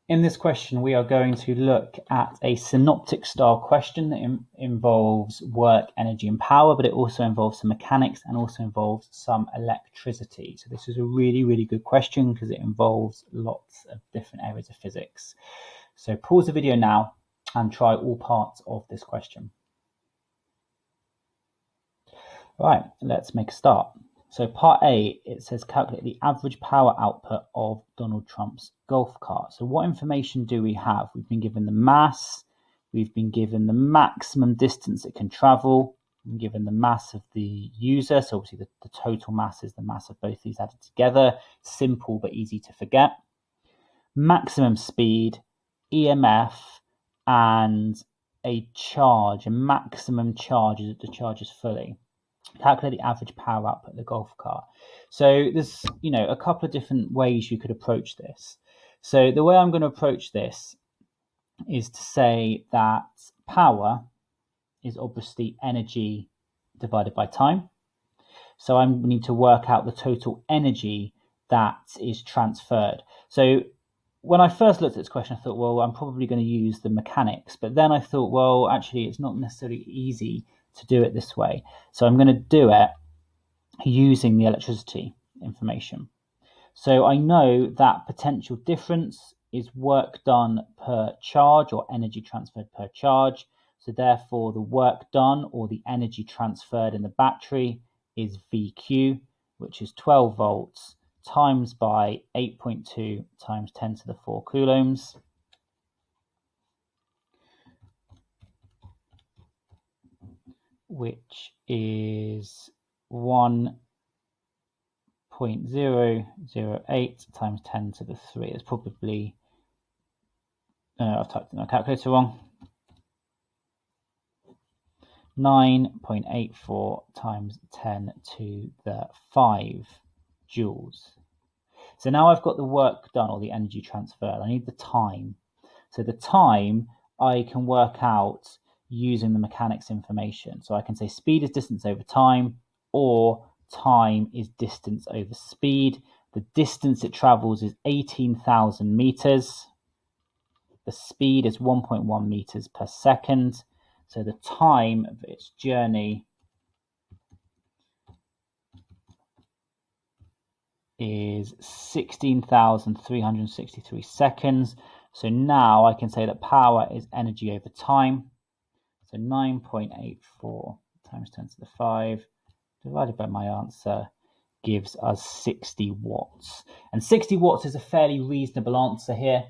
In this question, we are going to look at a synoptic style question that involves work, energy, and power, but it also involves some mechanics and also involves some electricity. So this is a really, really good question because it involves lots of different areas of physics. So pause the video now and try all parts of this question. Right, let's make a start. So part A, it says calculate the average power output of Donald Trump's golf cart. So what information do we have? We've been given the mass, we've been given the maximum distance it can travel, we've been given the mass of the user, so obviously the total mass is the mass of both these added together. Simple but easy to forget. Maximum speed, EMF, and a charge, a maximum charge as it charges fully. Calculate the average power output of the golf cart. So there's, a couple of different ways you could approach this. So the way I'm going to approach this is to say that power is obviously energy divided by time. So I need to work out the total energy that is transferred. So when I first looked at this question, I thought, well, I'm probably going to use the mechanics. But then I thought, well, actually, it's not necessarily easy to do it this way. So I'm going to do it using the electricity information. So I know that potential difference is work done per charge or energy transferred per charge. So therefore the work done or the energy transferred in the battery is VQ, which is 12 volts times by 8.2 times 10 to the 4 coulombs. Which is 1.008 times 10 to the 3. It's probably, I've typed in my calculator wrong. 9.84 times 10 to the 5 joules. So now I've got the work done or the energy transferred. I need the time. So the time I can work out using the mechanics information. So I can say speed is distance over time, or time is distance over speed. The distance it travels is 18,000 meters. The speed is 1.1 meters per second. So the time of its journey is 16,363 seconds. So now I can say that power is energy over time. So 9.84 times 10 to the 5 divided by my answer gives us 60 watts. And 60 watts is a fairly reasonable answer here.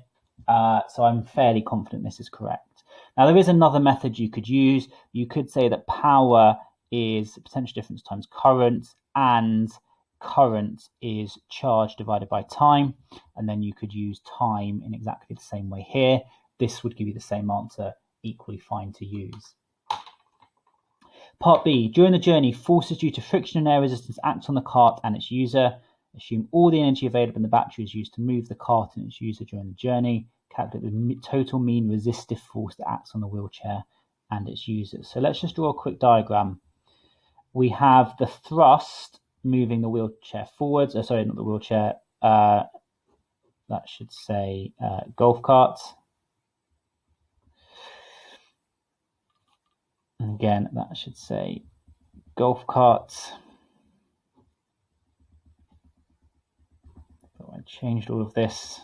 So I'm fairly confident this is correct. Now there is another method you could use. You could say that power is potential difference times current, and current is charge divided by time. And then you could use time in exactly the same way here. This would give you the same answer, equally fine to use. Part B, during the journey, forces due to friction and air resistance act on the cart and its user. Assume all the energy available in the battery is used to move the cart and its user during the journey. Calculate the total mean resistive force that acts on the wheelchair and its user. So let's just draw a quick diagram. We have the thrust moving the wheelchair forwards. Sorry, not the wheelchair. That should say golf cart. And again, that should say golf cart. So I changed all of this.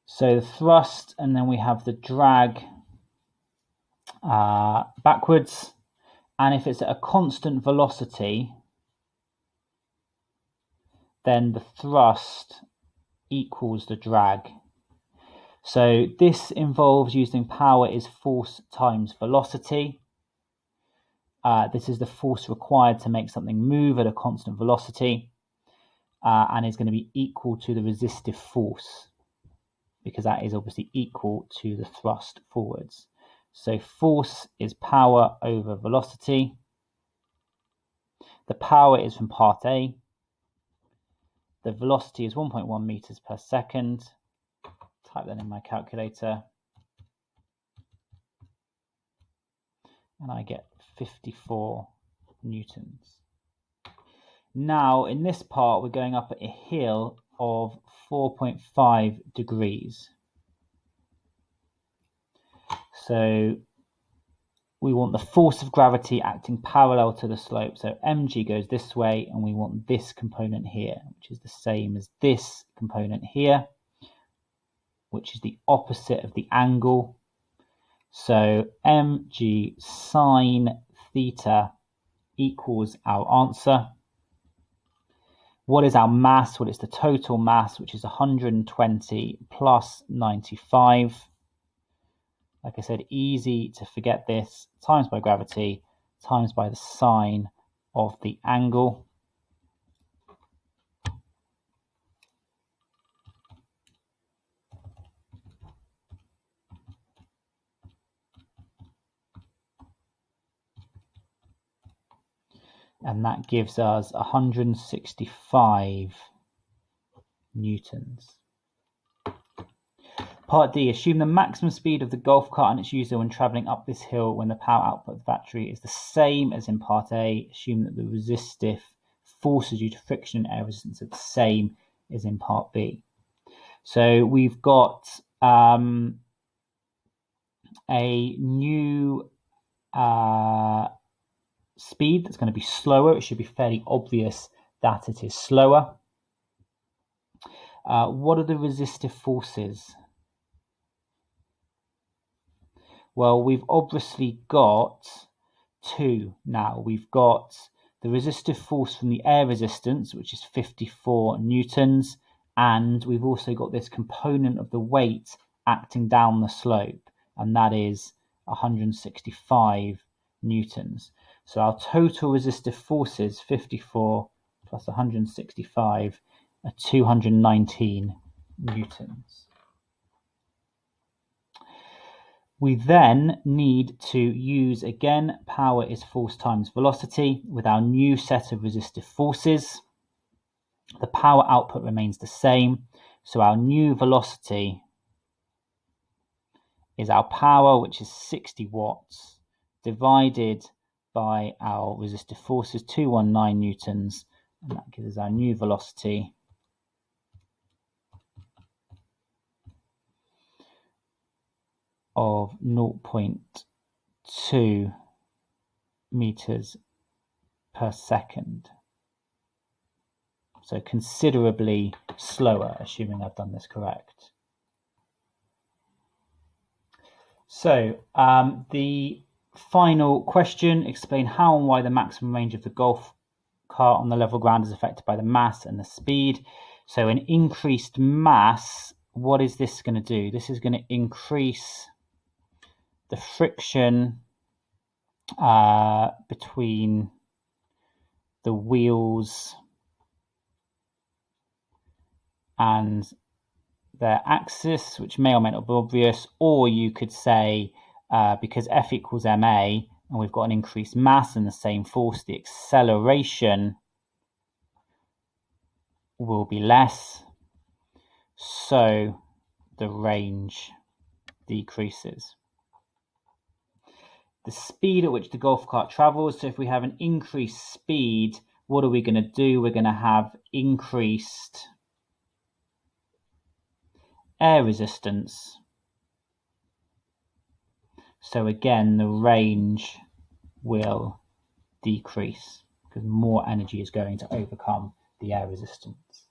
So the thrust, and then we have the drag backwards. And if it's at a constant velocity, then the thrust equals the drag. So this involves using power is force times velocity. This is the force required to make something move at a constant velocity, and is going to be equal to the resistive force, because that is obviously equal to the thrust forwards. So force is power over velocity. The power is from part A. The velocity is 1.1 meters per second. Type that in my calculator. And I get 54 newtons. Now, in this part, we're going up a hill of 4.5 degrees. So we want the force of gravity acting parallel to the slope. So mg goes this way, and we want this component here, which is the same as this component here, which is the opposite of the angle. So mg sine theta equals our answer. What is our mass? Well, it's the total mass, which is 120 plus 95. Like I said, easy to forget this, times by gravity, times by the sine of the angle. And that gives us 165 newtons. Part D, assume the maximum speed of the golf cart and its user when travelling up this hill when the power output of the battery is the same as in Part A. Assume that the resistive forces due to friction and air resistance are the same as in Part B. So we've got a new speed that's going to be slower. It should be fairly obvious that it is slower. What are the resistive forces? Well, we've obviously got two now. We've got the resistive force from the air resistance, which is 54 newtons, and we've also got this component of the weight acting down the slope, and that is 165 newtons. So our total resistive forces, 54 plus 165, are 219 newtons. We then need to use, again, power is force times velocity with our new set of resistive forces. The power output remains the same, so our new velocity is our power, which is 60 watts, divided by our resistive forces, 219 newtons, and that gives us our new velocity of 0.2 meters per second. So considerably slower, assuming I've done this correct. So the final question, explain how and why the maximum range of the golf cart on the level ground is affected by the mass and the speed. So an increased mass, what is this going to do? This is going to increase the friction between the wheels and their axis, which may or may not be obvious, or you could say because F equals ma and we've got an increased mass and the same force, the acceleration will be less, so the range decreases. The speed at which the golf cart travels, so if we have an increased speed, what are we going to do? We're going to have increased air resistance. So again, the range will decrease because more energy is going to overcome the air resistance.